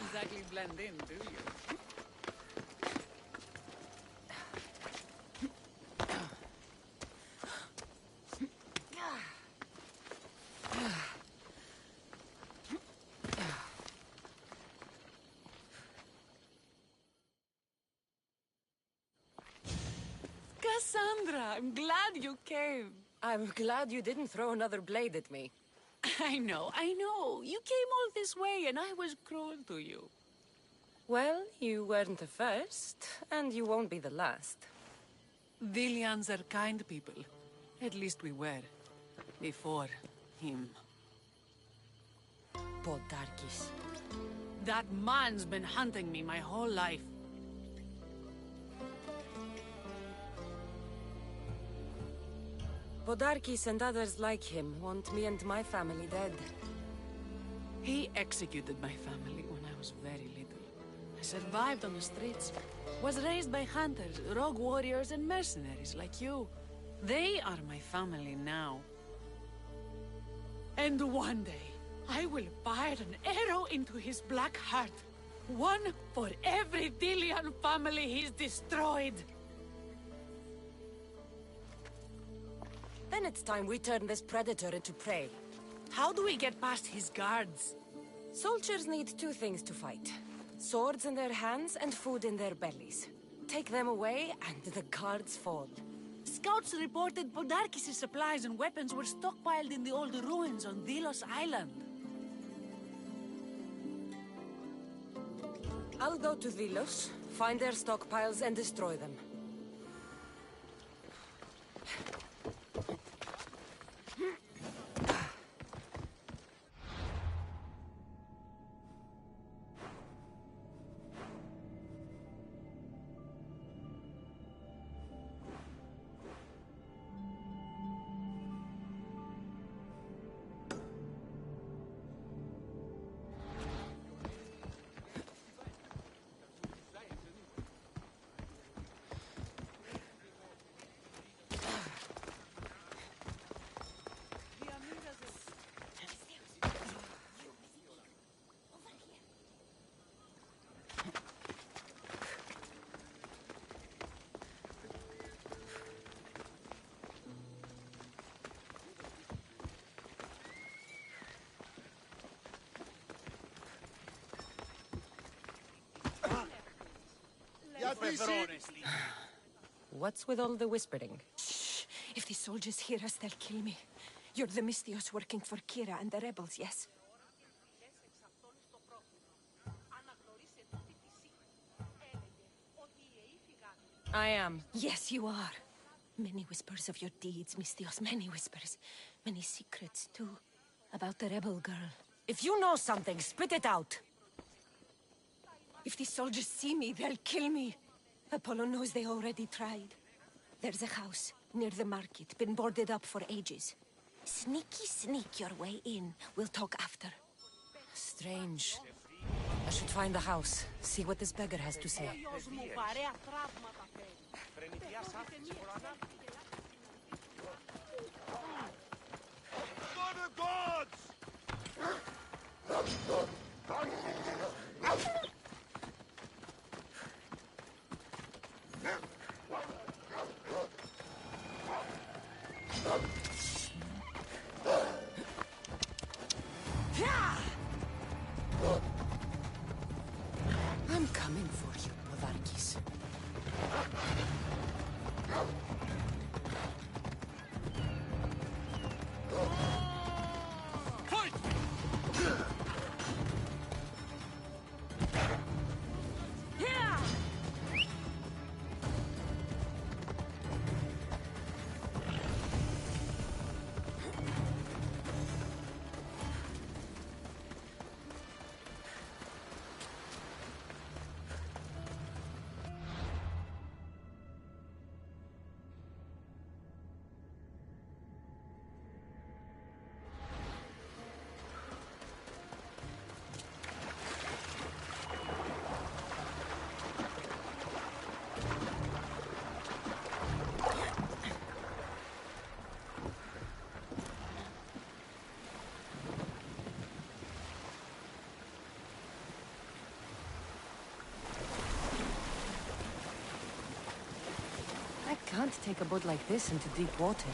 exactly blend in, do you? Cassandra, I'm glad you came. I'm glad you didn't throw another blade at me. I know. You came all this way and I was cruel to you. Well, you weren't the first, and you won't be the last. Villians are kind people. At least we were. Before him. Podarkis. That man's been hunting me my whole life. Podarkis and others like him want me and my family dead. He executed my family when I was very little. I survived on the streets. Was raised by hunters, rogue warriors, and mercenaries like you. They are my family now. And one day, I will fire an arrow into his black heart. One for every Dillian family he's destroyed. Then it's time we turn this predator into prey. How do we get past his guards? Soldiers need two things to fight. Swords in their hands and food in their bellies. Take them away, and the guards fall. Scouts reported Podarkis' supplies and weapons were stockpiled in the old ruins on Delos Island. I'll go to Delos, find their stockpiles, and destroy them. What's with all the whispering? Shh! If the soldiers hear us, they'll kill me. You're the Mystios working for Kira and the rebels, yes? I am. Yes, you are. Many whispers of your deeds, Mystios. Many whispers. Many secrets, too. About the rebel girl. If you know something, spit it out! If the soldiers see me, they'll kill me. Apollo knows they already tried. There's a house near the market, been boarded up for ages. Sneak your way in. We'll talk after. Strange. I should find the house, see what this beggar has to say. I'm coming for you, Podarkis. Fight! can't take a boat like this into deep water.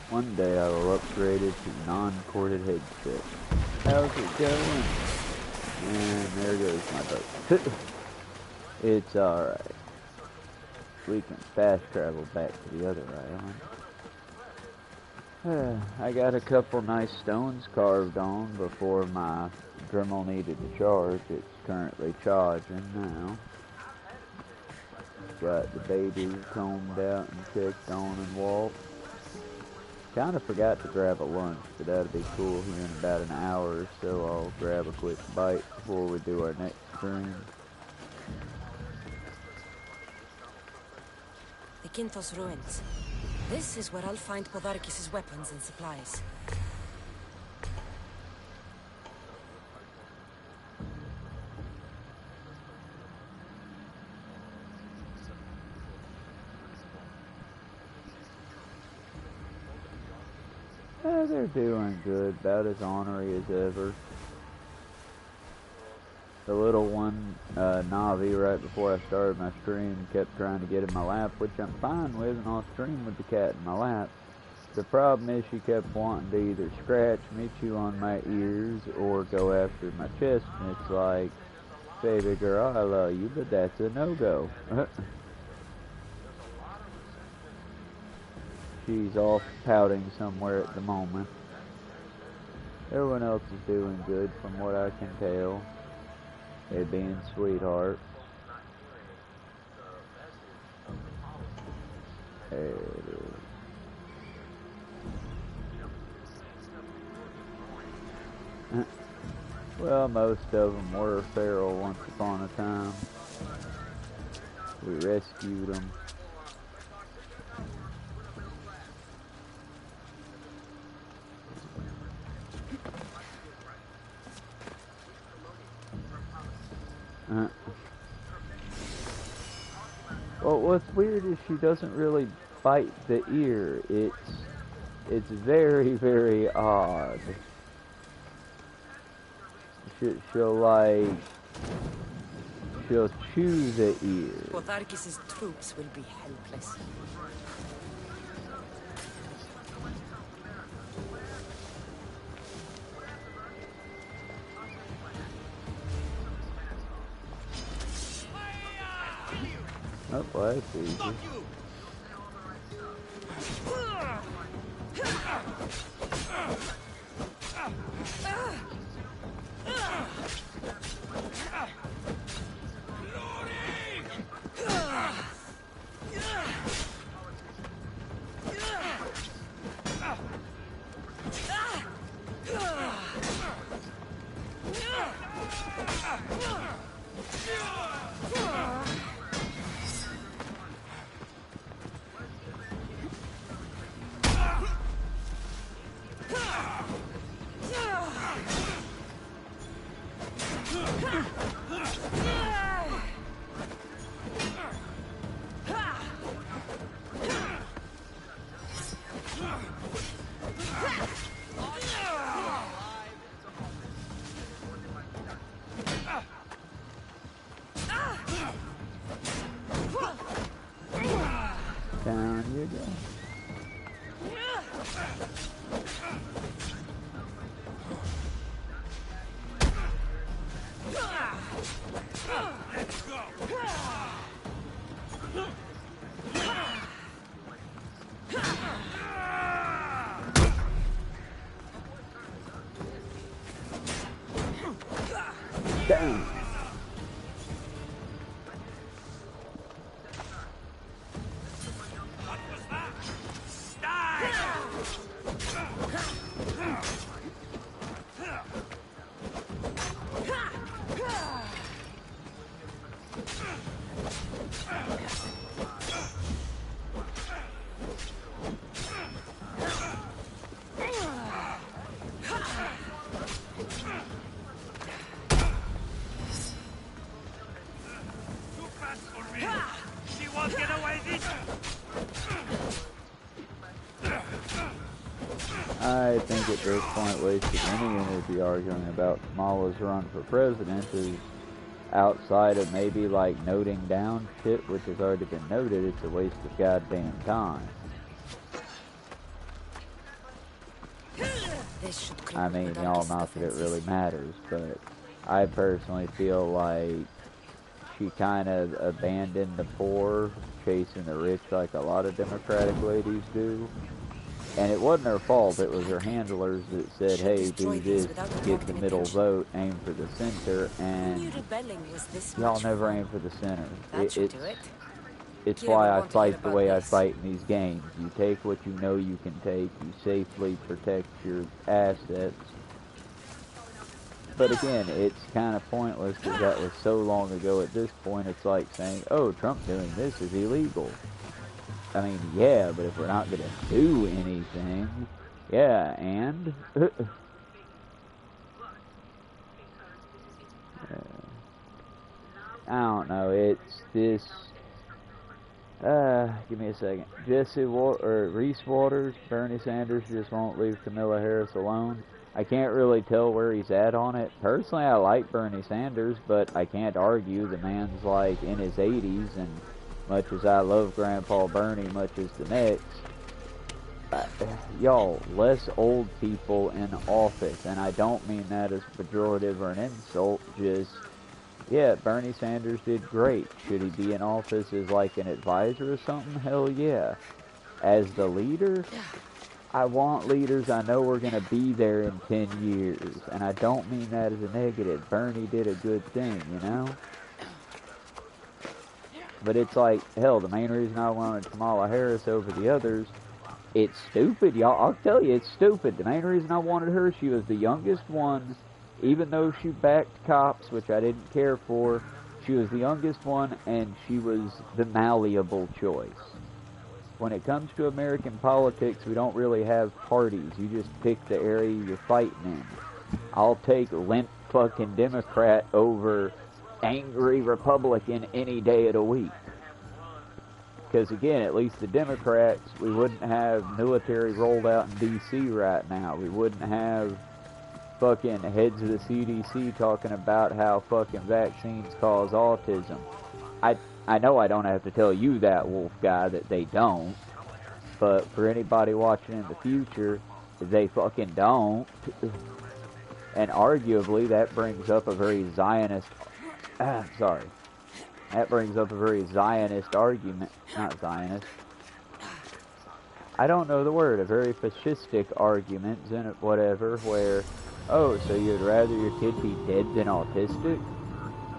One day I will upgrade it to non-corded headset. How's it going? And there goes my boat. It's alright. We can fast travel back to the other island. I got a couple nice stones carved on before my Dremel needed to charge. It's currently charging now. Got the baby combed out and checked on and walked. Kind of forgot to grab a lunch, but that'll be cool here in about an hour or so. I'll grab a quick bite before we do our next stream. The Kintos ruins. This is where I'll find Podarkis' weapons and supplies. They're doing good, about as ornery as ever. The little one, Navi, right before I started my stream, kept trying to get in my lap, which I'm fine with, and I'll stream with the cat in my lap. The problem is she kept wanting to either scratch me, chew on my ears, or go after my chest, and it's like, baby girl, I love you, but that's a no-go. She's off pouting somewhere at the moment. Everyone else is doing good from what I can tell. They're being sweethearts. There it is. Well, most of them were feral once upon a time. We rescued them. Well, what's weird is she doesn't really bite the ear. It's very, very odd. She'll chew the ear. Podarkis' troops will be helpless. Oh, well, that's easy. Down you go. Down. think at this point wasting any energy arguing about Kamala's run for president is outside of maybe like noting down shit which has already been noted. It's a waste of goddamn time. I mean, y'all, not that it really matters, but I personally feel like she kind of abandoned the poor, chasing the rich like a lot of Democratic ladies do. And it wasn't her fault, it was her handlers that said, hey, do this, get the middle vote, aim for the center, and y'all never aim for the center. It's why I fight the way I fight in these games. You take what you know you can take, you safely protect your assets. But again, it's kind of pointless because that was so long ago. At this point, it's like saying, oh, Trump doing this is illegal. I mean, yeah, but if we're not going to do anything, yeah, and? I don't know, it's this, give me a second. Reese Waters, Bernie Sanders just won't leave Kamala Harris alone. I can't really tell where he's at on it. Personally, I like Bernie Sanders, but I can't argue. The man's like in his 80s, and much as I love Grandpa Bernie, much as the next, y'all, less old people in office, and I don't mean that as pejorative or an insult, just, yeah, Bernie Sanders did great. Should he be in office as like an advisor or something? Hell yeah. As the leader, I want leaders I know we're going to be there in 10 years, and I don't mean that as a negative. Bernie did a good thing, you know? But it's like, hell, the main reason I wanted Kamala Harris over the others, it's stupid, y'all. I'll tell you, it's stupid. The main reason I wanted her, she was the youngest one, even though she backed cops, which I didn't care for. She was the youngest one, and she was the malleable choice. When it comes to American politics, we don't really have parties. You just pick the area you're fighting in. I'll take limp fucking Democrat over angry Republican any day of the week. Because again, at least the Democrats, we wouldn't have military rolled out in D.C. right now. We wouldn't have fucking heads of the CDC talking about how fucking vaccines cause autism. I know I don't have to tell you that, Wolf Guy, that they don't. But for anybody watching in the future, they fucking don't. And arguably, that brings up a very Zionist... That brings up a very Zionist argument. Not Zionist. I don't know the word. A very fascistic argument, whatever, where... Oh, so you'd rather your kid be dead than autistic?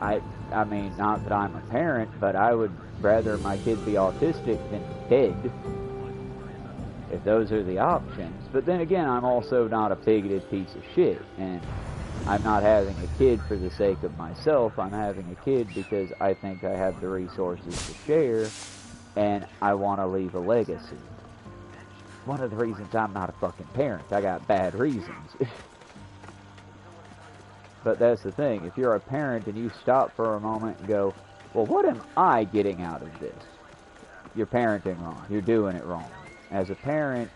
I mean, not that I'm a parent, but I would rather my kid be autistic than dead, if those are the options. But then again, I'm also not a bigoted piece of shit, and I'm not having a kid for the sake of myself. I'm having a kid because I think I have the resources to share, and I want to leave a legacy. One of the reasons I'm not a fucking parent. I got bad reasons. But that's the thing, if you're a parent and you stop for a moment and go, well, what am I getting out of this? You're parenting wrong. You're doing it wrong. As a parent,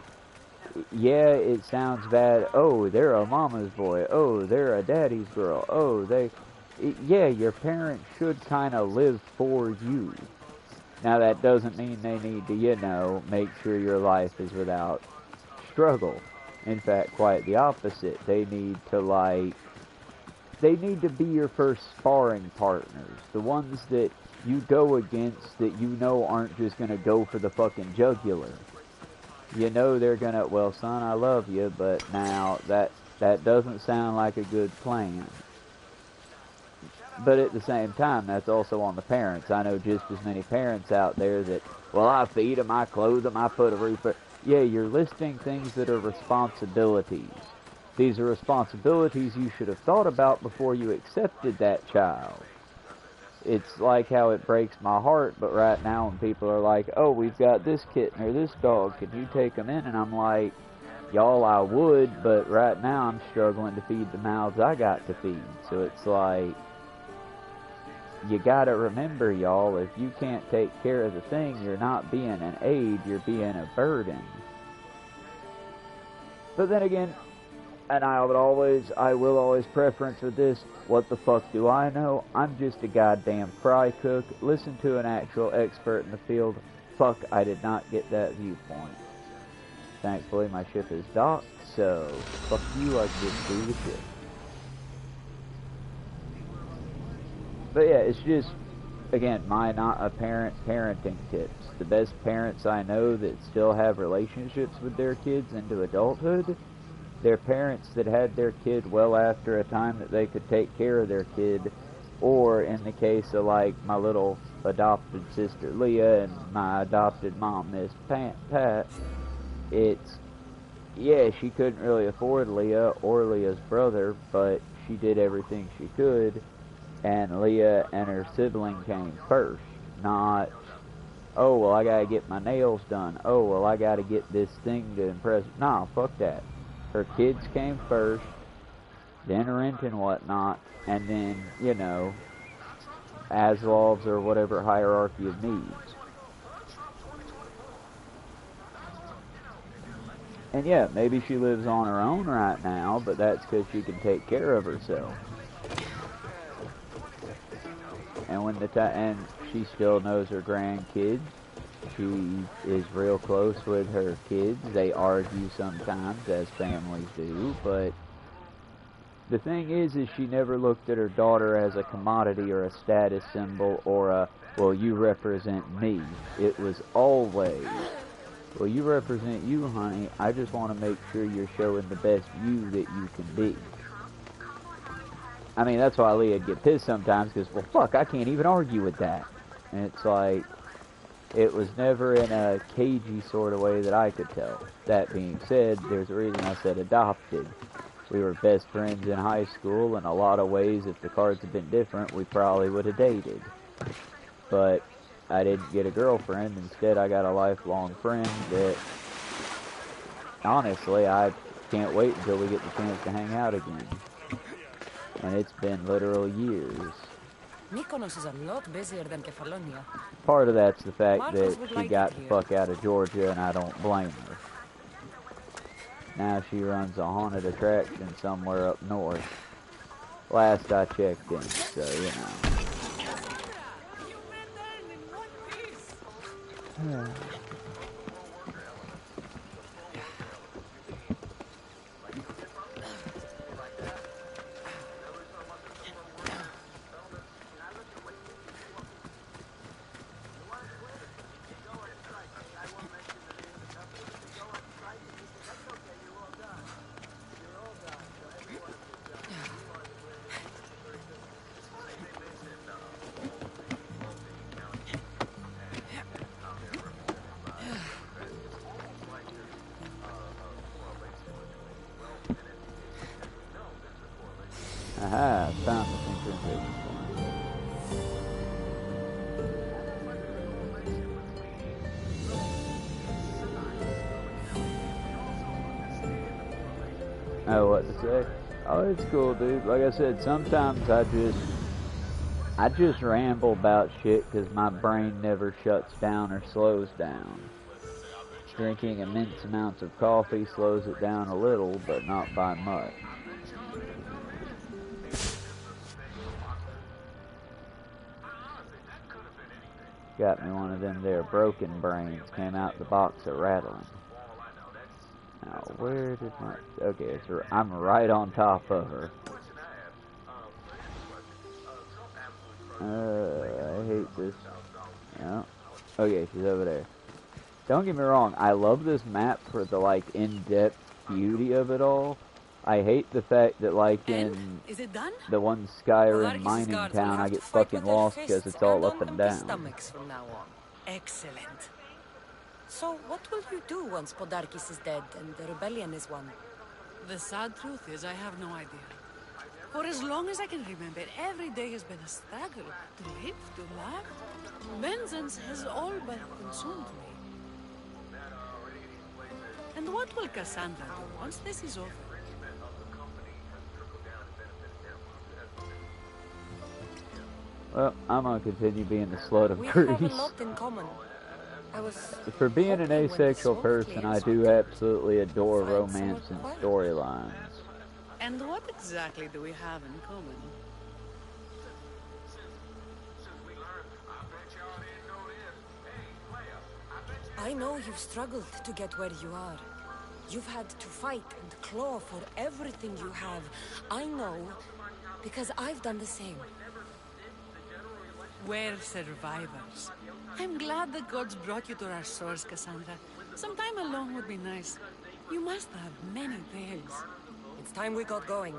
yeah, it sounds bad. Oh, they're a mama's boy. Oh, they're a daddy's girl. Oh, yeah, your parent should kind of live for you. Now, that doesn't mean they need to, make sure your life is without struggle. In fact, quite the opposite. They need to be your first sparring partners. The ones that you go against that you know aren't just going to go for the fucking jugular. You know they're going to, well, son, I love you, but now that doesn't sound like a good plan. But at the same time, that's also on the parents. I know just as many parents out there that, well, I feed them, I clothe them, I put a roof over. Yeah, you're listing things that are responsibilities. These are responsibilities you should have thought about before you accepted that child. It's like how it breaks my heart, but right now when people are like, oh, we've got this kitten or this dog, could you take them in? And I'm like, y'all, I would, but right now I'm struggling to feed the mouths I got to feed. So it's like, you gotta remember, y'all, if you can't take care of the thing, you're not being an aid, you're being a burden. But then again, and I will always preference with this, what the fuck do I know? I'm just a goddamn fry cook. Listen to an actual expert in the field. Fuck, I did not get that viewpoint. Thankfully, my ship is docked, so fuck you, I can just do the ship. But yeah, it's just, again, my not a parent parenting tips. The best parents I know that still have relationships with their kids into adulthood, they're parents that had their kid well after a time that they could take care of their kid, or in the case of like my little adopted sister Leah and my adopted mom Miss Pat, it's, yeah, she couldn't really afford Leah or Leah's brother, but she did everything she could, and Leah and her sibling came first, not, oh, well, I gotta get my nails done, oh, well, I gotta get this thing to impress, nah, fuck that. Her kids came first, then rent and whatnot, and then, you know, Aslov's or whatever hierarchy of needs. And yeah, maybe she lives on her own right now, but that's because she can take care of herself. And when and she still knows her grandkids. She is real close with her kids. They argue sometimes, as families do, but the thing is she never looked at her daughter as a commodity or a status symbol or a, well, you represent me. It was always, well, you represent you, honey. I just want to make sure you're showing the best you that you can be. I mean, that's why Leah'd get pissed sometimes, because, well, fuck, I can't even argue with that. And it's like, it was never in a cagey sort of way that I could tell. That being said, there's a reason I said adopted. We were best friends in high school, in a lot of ways, if the cards had been different, we probably would have dated. But I didn't get a girlfriend. Instead, I got a lifelong friend that, honestly, I can't wait until we get the chance to hang out again. And it's been literal years. Mykonos is a lot busier than Kefalonia. Part of that's the fact Marcos that would she like got it the here. fuck out of Georgia, and I don't blame her. Now she runs a haunted attraction somewhere up north. Last I checked in, so, you know. Aha, found the synchronization point. Oh, what to say? Oh, it's cool, dude. Like I said, sometimes I just ramble about shit because my brain never shuts down or slows down. Drinking immense amounts of coffee slows it down a little, but not by much. Got me one of them there broken brains. Came out the box a rattling. Now, where did my... Okay, so I'm right on top of her. I hate this. No. Okay, she's over there. Don't get me wrong, I love this map for the, like, in-depth beauty of it all. I hate the fact that, like, in the one Skyrim mining town, I get fucking lost because it's all up and down. From now on. Excellent. So, what will you do once Podarkis is dead and the rebellion is won? The sad truth is I have no idea. For as long as I can remember, every day has been a struggle. To live, to laugh. Vengeance has all but consumed me. And what will Cassandra do once this is over? Well, I'm gonna continue being the slut of We Greece. have a lot in common. I was For being an hoping when the asexual smoke person, I clears, do absolutely adore find some romance and work. storylines. And what exactly do we have in common? I know you've struggled to get where you are. You've had to fight and claw for everything you have. I know, because I've done the same. We're survivors. I'm glad the gods brought you to our shores, Cassandra. Some time alone would be nice. You must have many tales. It's time we got going.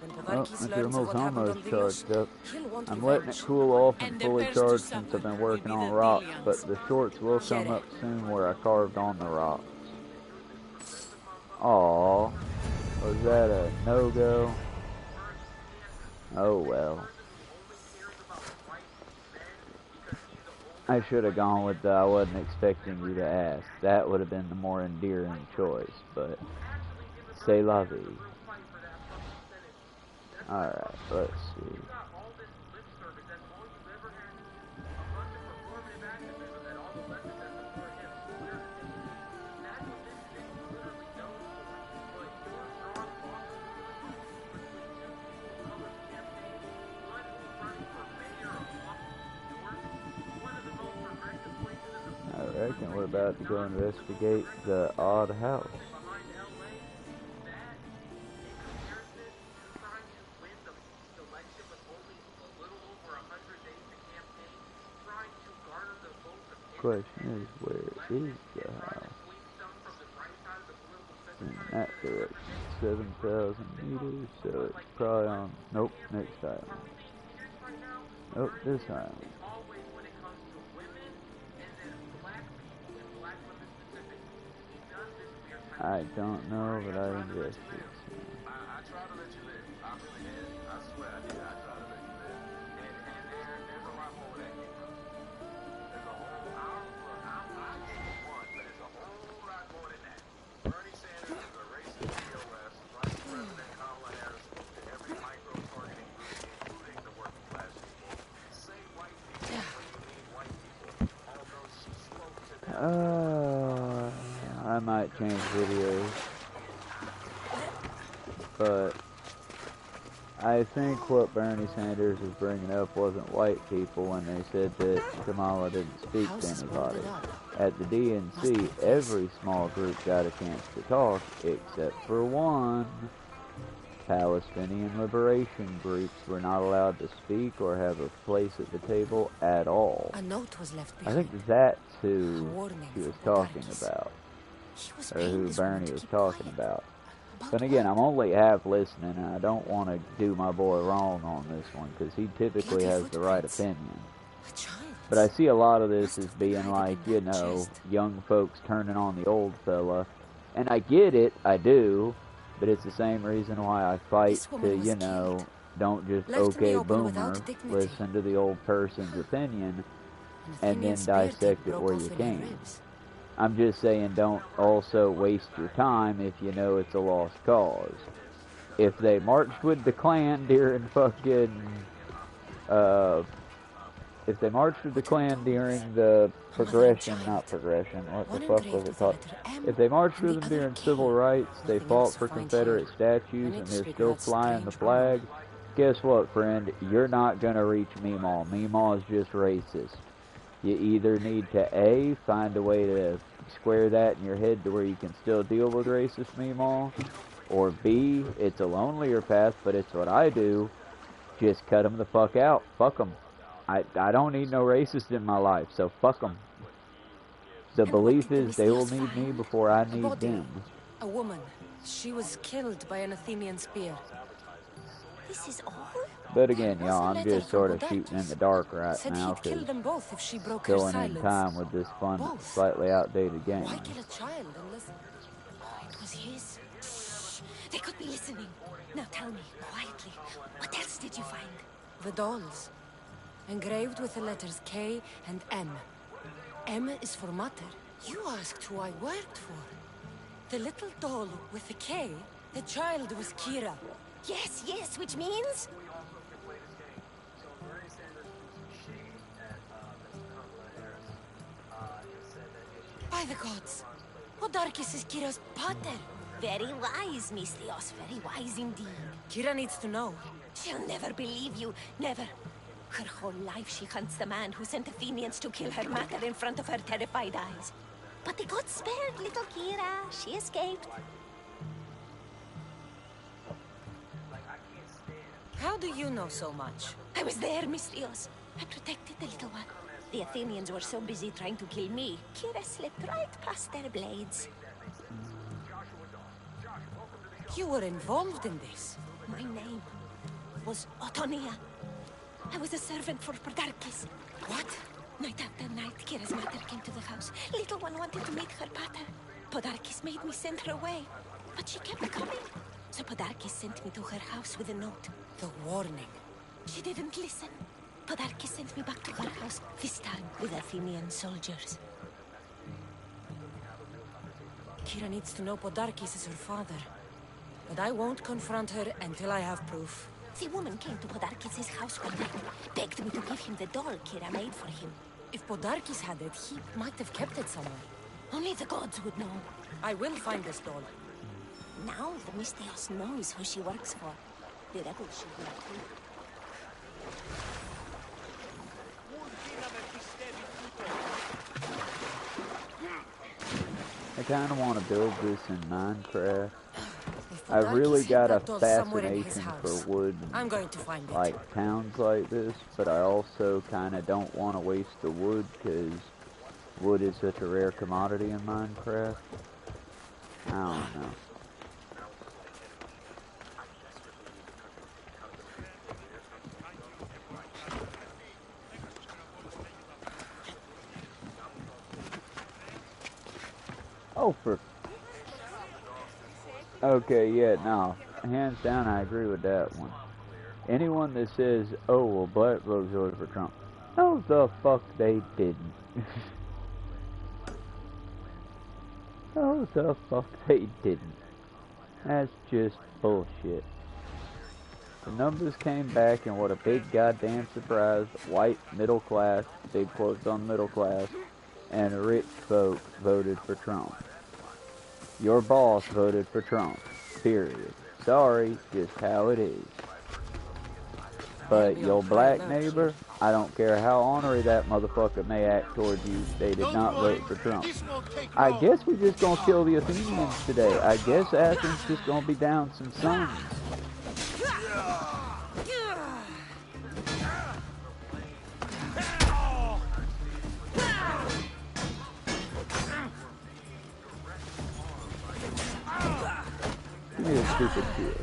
When Oh, Pavarkis my learns thermal's what happened on almost Delos, charged up. he'll want I'm letting it revenge. cool off and And the fully best to charged since suffer I've been will working be on the rocks, Delians. but the shorts will come Get it. up soon where I carved on the rocks. Aww. Was that a no-go? Oh well. I should have gone with the I wasn't expecting you to ask. That would have been the more endearing choice, but c'est la vie. Alright, let's see. I reckon we're about to go investigate the odd house. Question is, where is the house? In that direction, 7,000 meters, so it's probably on, nope, next island. Nope, this island. I don't know, but I invested. I might change videos, but I think what Bernie Sanders is bringing up wasn't white people when they said that Kamala didn't speak to anybody. At the DNC, every small group got a chance to talk, except for one. Palestinian liberation groups were not allowed to speak or have a place at the table at all. A note was left I behind. think that's who Warning she was from talking Pavarkis. about, He was or paying who this woman Bernie to was keep talking quiet. about. About But again, what? I'm only half listening, and I don't want to do my boy wrong on this one, because he typically Bloody has the right footprints. opinion. A child. But I see a lot of this Must as have been being hiding like, in you that know, chest. young folks turning on the old fella. And I get it, I do, but it's the same reason why I fight This woman to, was you know, killed. don't just Left me okay open boomer, without dignity. listen to the old person's opinion, An and then Athenian spear tip dissect it broke where off you in her can. ribs. I'm just saying don't also waste your time if you know it's a lost cause. If they marched with the Klan during fucking, if they marched with the Klan during the progression, not progression, what the One fuck was engraved it with the called? letter M If they marched and with the them other during K. civil rights, they Nothing fought else for to find Confederate here. statues, I need and to they're speak still with that flying the strange flag, woman. guess what, friend? You're not gonna reach Meemaw. Meemaw is just racist. You either need to A, find a way to square that in your head to where you can still deal with racist Meemaw, or B, it's a lonelier path, but it's what I do, just cut them the fuck out. Fuck them. I don't need no racist in my life, so fuck them. The And what belief did the is they will Mystios need me find? before I A need body. them. A woman. She was killed by an Athenian spear. This is all? But again, There was y'all, a I'm letter just from sort of shooting in the dark right Said now, he'd kill because them both if she broke her filling in silence. time with this fun, Both? slightly outdated game. Why kill a child unless... Oh, it was his. Shh. They could be listening. Now tell me, quietly, what else did you find? The dolls. Engraved with the letters K and M. M is for mater. You asked who I worked for. The little doll with the K, the child was Kira. Yes, yes, which means? By the gods. Podarkis is Kira's pater. Very wise, Mistios. Very wise indeed. Kira needs to know. She'll never believe you. Never. Her whole life she hunts the man who sent Athenians to kill her mater in front of her terrified eyes. But they got spared little Kira. She escaped. How do you know so much? I was there, Mistios. I protected the little one. The Athenians were so busy trying to kill me, Kira slipped right past their blades. You were involved in this. My name was Otonia. I was a servant for Podarkis. What? Night after night, Kira's mother came to the house. Little one wanted to meet her pater. Podarkis made me send her away, but she kept coming. So Podarkis sent me to her house with a note. The warning. She didn't listen. Podarkis sent me back to her house, this time with Athenian soldiers. Kira needs to know Podarkis is her father. But I won't confront her until I have proof. The woman came to Podarkis' house one night, begged me to give him the doll Kira made for him. If Podarkis had it, he might have kept it somewhere. Only the gods would know. I will find this doll. Now the Mistios knows who she works for. The rebels should know too. I kind of want to build this in Minecraft. If I really Podarkis got hid a that doll somewhere in his fascination house, for wood, I'm going to find it. like towns like this, but I also kind of don't want to waste the wood because wood is such a rare commodity in Minecraft. I don't know. Oh, for... Okay, yeah, no. Hands down, I agree with that one. Anyone that says, oh, well, black folks voted for Trump. No, the fuck they didn't. No, the fuck they didn't. That's just bullshit. The numbers came back, and what a big goddamn surprise. White, middle class, big quotes on middle class, and rich folk voted for Trump. Your boss voted for Trump. Period. Sorry, just how it is. But your black neighbor, I don't care how ornery that motherfucker may act towards you, they did not vote for Trump. I guess we're just gonna kill the Athenians today. I guess Athens just gonna be down some sons. Give me a stupid kid.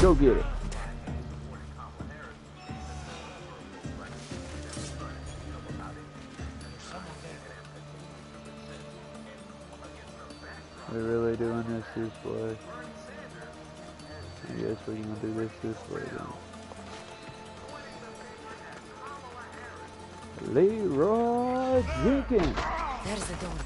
Go get it. We're really doing this way. I guess we're gonna do this way then. Leroy Jenkins. There's the door.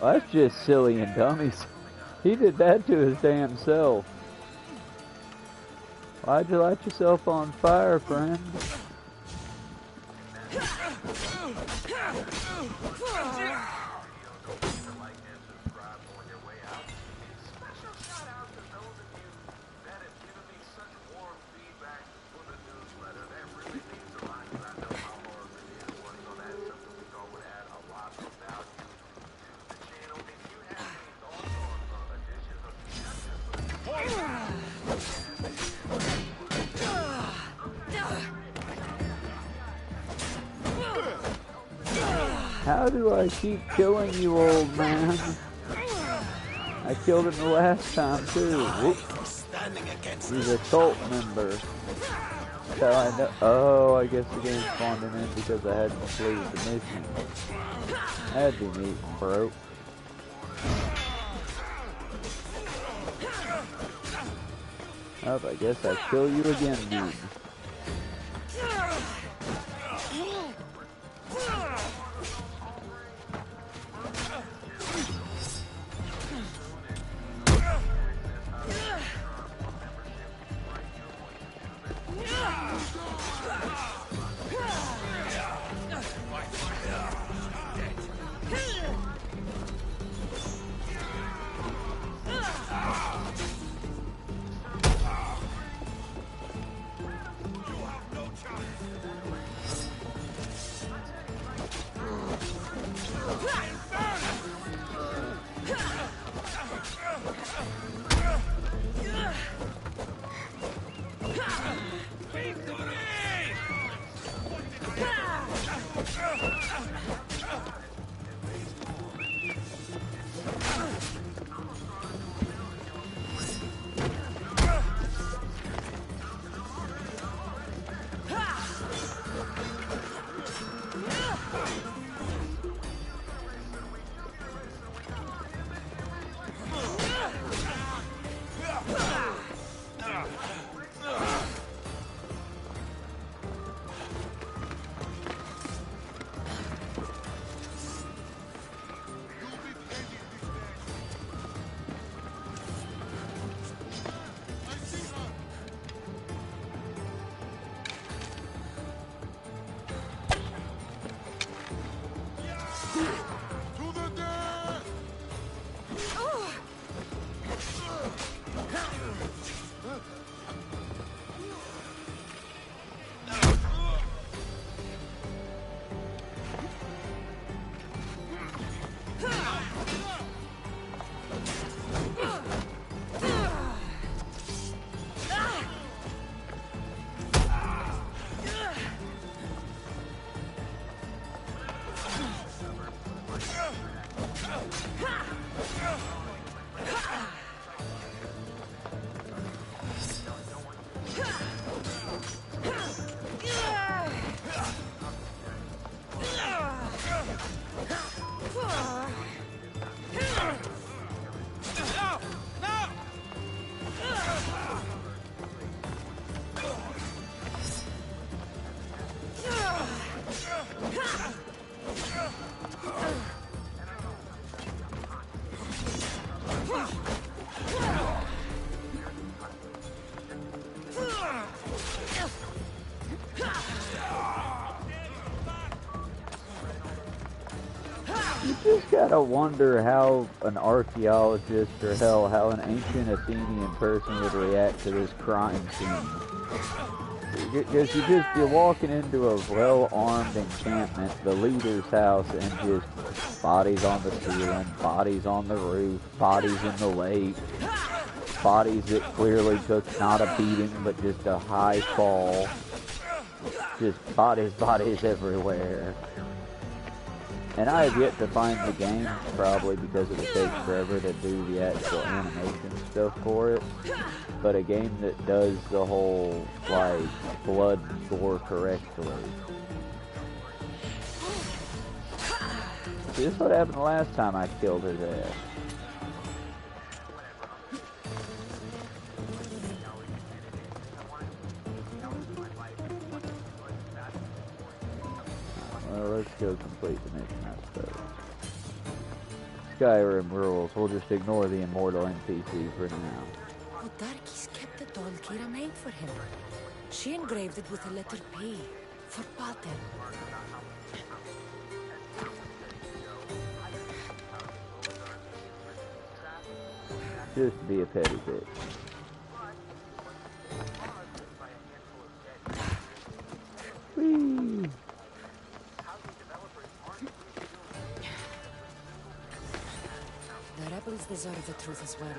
Well, that's just silly and dummies. He did that to his damn self. Why'd you light yourself on fire, friend? How do I keep killing you, old man? I killed him the last time, too. Whoops. He's a cult member. So I know. Oh, I guess the game spawned him in because I hadn't completed the mission. That'd be neat, bro. Oh, I guess I kill you again, dude. Just gotta wonder how an archaeologist, or hell, how an ancient Athenian person would react to this crime scene. Because you're walking into a well-armed encampment, the leader's house, and just bodies on the ceiling, bodies on the roof, bodies in the lake, bodies that clearly took not a beating but just a high fall. Just bodies everywhere. And I have yet to find the game, probably because it would take forever to do the actual animation stuff for it. But a game that does the whole, like, blood and gore correctly. See, this is what happened the last time I killed his ass. Well, let's go complete the mission, I suppose. Skyrim rules. We'll just ignore the immortal NPC for now. Odarkis kept the doll Kira made for him. She engraved it with the letter P for Pater. Just be a petty bitch. Whee! The rebels deserve the truth as well.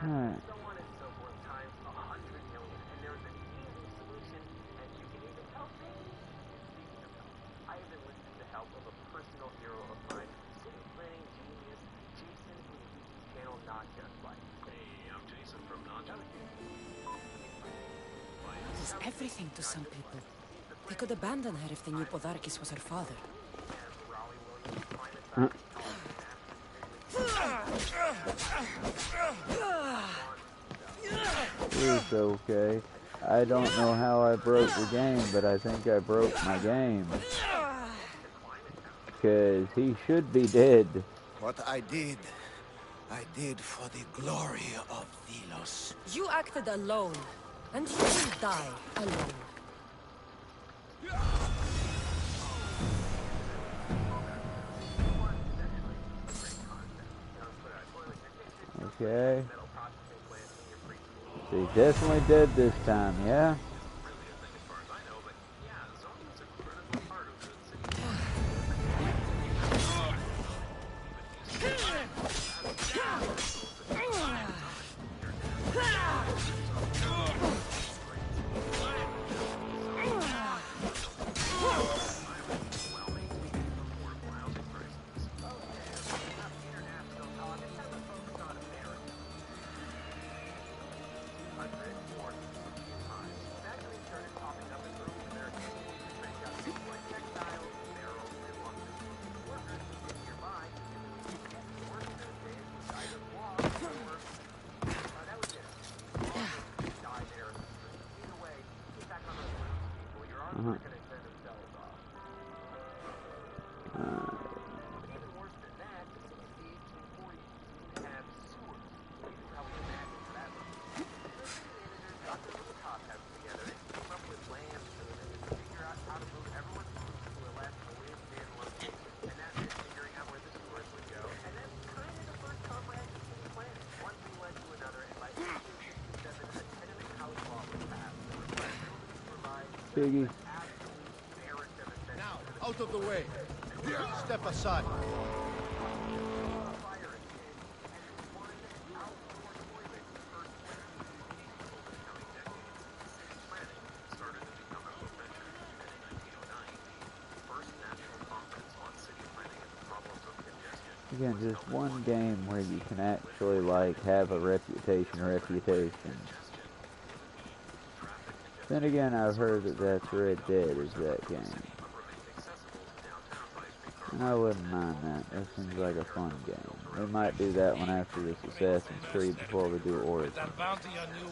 Alright. Is everything to some people. They could abandon her if they knew Podarkis was her father. It's okay. I don't know how I broke the game, but I think I broke my game. Because he should be dead. What I did for the glory of Delos. You acted alone, and you will die alone. Okay. So he's definitely dead this time, yeah? Piggy. Now, out of the way. Step aside. Again, just one game where you can actually, like, have a reputation. Then again, I've heard that that's Red Dead is that game. And I wouldn't mind that. That seems like a fun game. We might do that one after this Assassin's Creed before we do Odyssey. That bounty on you.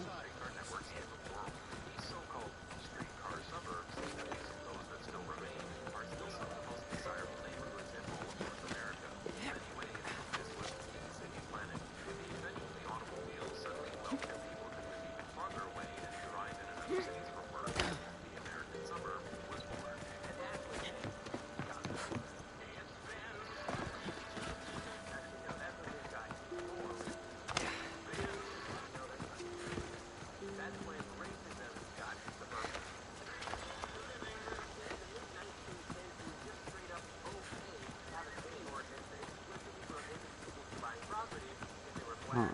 Huh.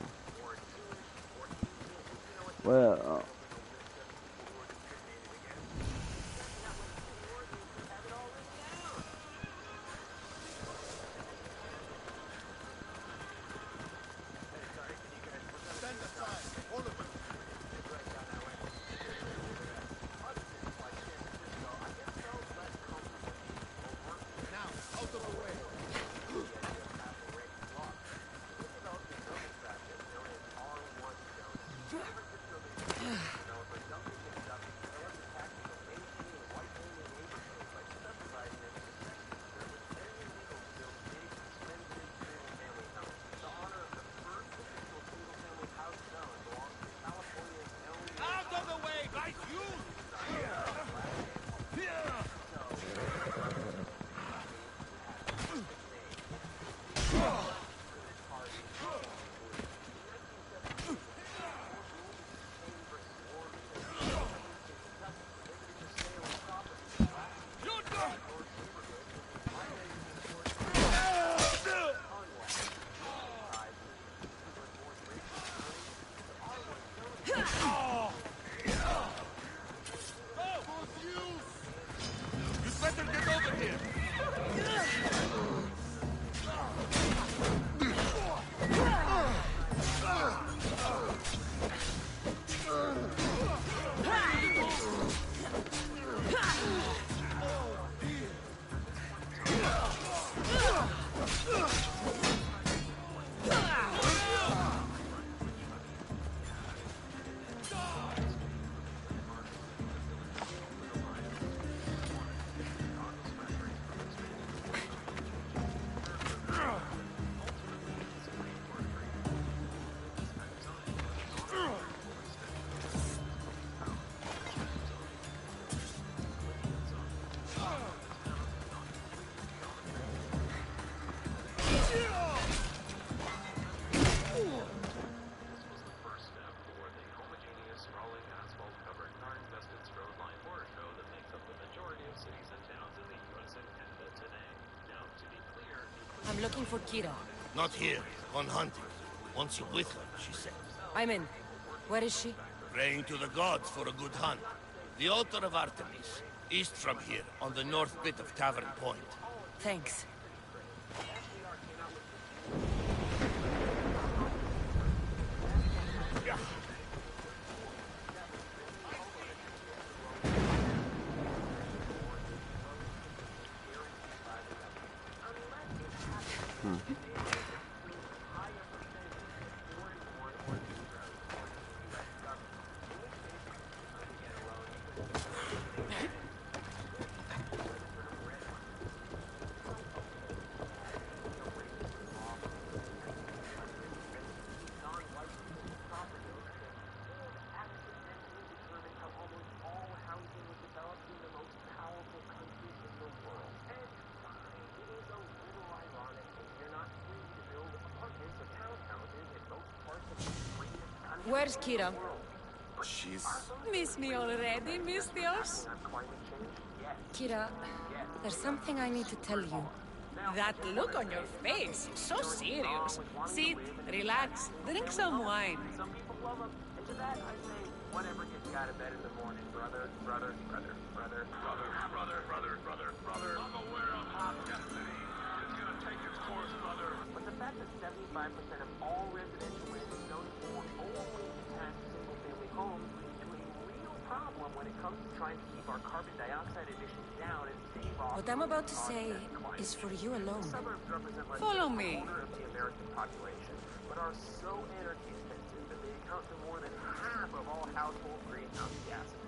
Well... I'm looking for Kira. Not here. Gone hunting. Wants you with her, she said. I'm in. Where is she? Praying to the gods for a good hunt. The altar of Artemis. East from here, on the north bit of Tavern Point. Thanks. Where's Kira? She's... Miss me already, mistios? Kira, there's something I need to tell you. That look on your face, so serious. Sit, relax, drink some wine. Some people love them, and to that I say, whatever gets you out of bed in the morning, brother. I'm aware of destiny. It's gonna take its course, brother. What's the fact that 75% of all residential land is zoned for only detached single-family homes leads to a real problem when it comes to trying to keep our carbon dioxide emissions down and stave off. What I'm about to say is for you alone. Suburbs represent less Follow than me. a quarter of the American population, but are so energy-intensive that they account for more than half of all household greenhouse gases.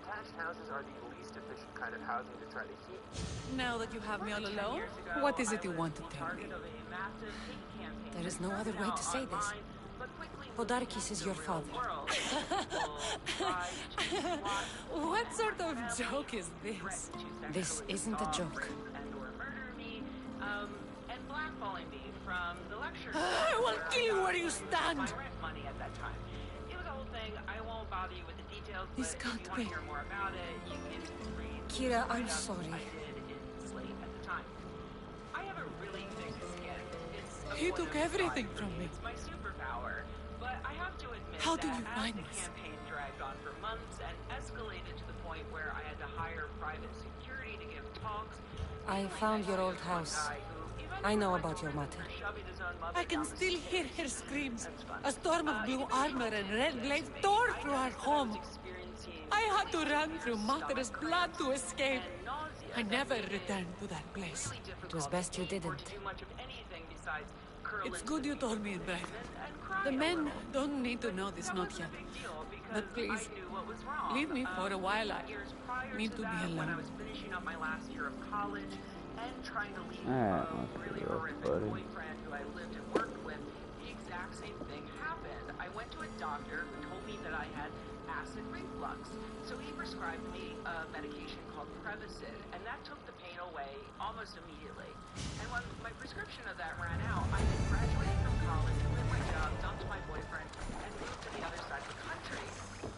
Detached houses are the least efficient kind of housing to try to heat. Now that you have me all alone, what is it you want to tell me? There is no other way to say this. Podarkis is your father. What sort of joke is this? This isn't a joke. And blackballing me from the lecture. I will kill you where you stand! My rent money at that time. It was a whole thing. I won't bother you with the details, This but can't if you want be. to hear more about it, you can read Kira, I'm write-ups sorry. I did in Slate at the time. I have a really thick skin. It's a He point took of everything pride for from me. It's my superpower. But I have to admit How did that you as find the this? campaign dragged on for months and escalated to the point where I had to hire private security to give talks. I found your old house. I know about your matter. I can still hear her screams. A storm of blue armor and red blades tore through our home. I had to run through Mater's blood to escape. I never returned to that place. It was best you didn't. It's good you told me in private. The men don't need to know this, not yet. But please, leave me for a while. I need to be When I alone. was finishing up my last year of college and trying to leave That a must be really rough, horrific buddy. boyfriend who I lived and worked with, the exact same thing happened. I went to a doctor who told me that I had acid reflux. So he prescribed me a medication called Prevacid, and that took the pain away almost immediately. And when my prescription of that ran out, I had graduated from college, quit my job, dumped my boyfriend, and moved to the other side of the country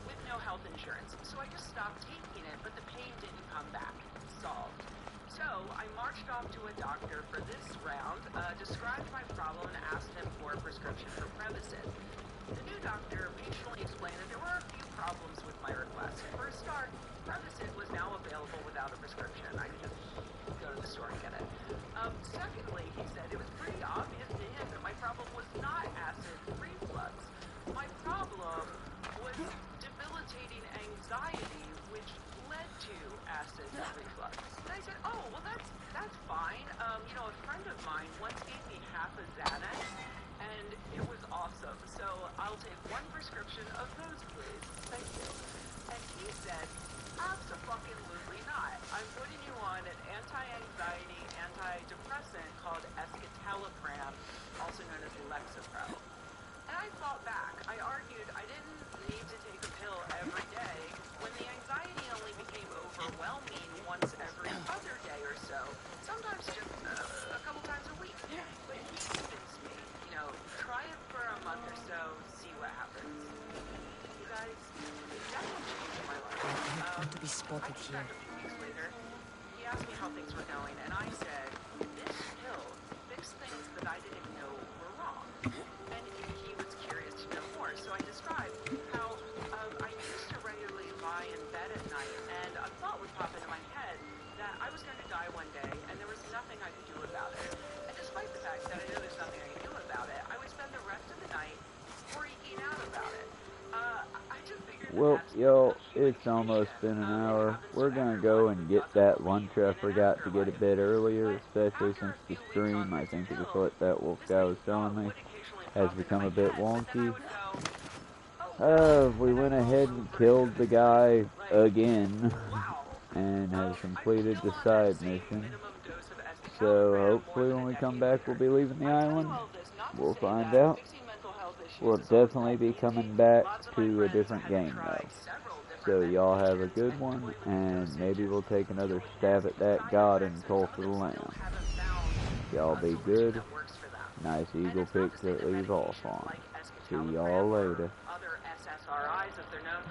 with no health insurance. So I just stopped taking it, but the pain didn't come back. Solved. So I marched off to a doctor for this round, described my problem, and asked him for a prescription for Prevacid. The new doctor patiently explained that there were a few problems with my request. For a start, Prevacid was now available without a prescription. I could just go to the store and get it. Secondly, he said it was pretty obvious to him that my problem was not acid reflux. My problem was debilitating anxiety, which led to acid reflux. And I said, oh, well, that's fine. A friend of mine once gave me half a Xanax, and it was awesome. So I'll take one prescription of those, please. Thank you. And he said, absolutely not. I'm putting you on an anti-anxiety, antidepressant called escitalopram, also known as Lexapro. And I fought back. I argued I didn't need to take a pill every day when the anxiety only became overwhelming once every other day or so, sometimes just a couple times a week. But he convinced me, try it for a month or so, see what happens. You guys, it definitely changed my life. Not to be spotted I came here. back a few weeks later. He asked me how things were going, and I said, this pill fixed things that I didn't know were wrong. And he was curious to know more, so I described how I used to regularly lie in bed at night, and a thought would pop into my head that I was going to die one day, and there was nothing I could do about it. And despite the fact that I know there's nothing I can do about it, I would spend the rest of the night freaking out about it. I just figured Well, yo, it's almost been an hour. We're gonna go and get that lunch. I forgot to get a bit earlier, especially since the stream, I think it was what that wolf guy was telling me, has become a bit wonky. We went ahead and killed the guy again, and have completed the side mission. So hopefully when we come back we'll be leaving the island. We'll find out. We'll definitely be coming back to a different game though. So y'all have a good one, and maybe we'll take another stab at that god in Cult of the Lamb. Y'all be good. Nice eagle pick to leave off on. See y'all later. Other SSRIs, if they're known,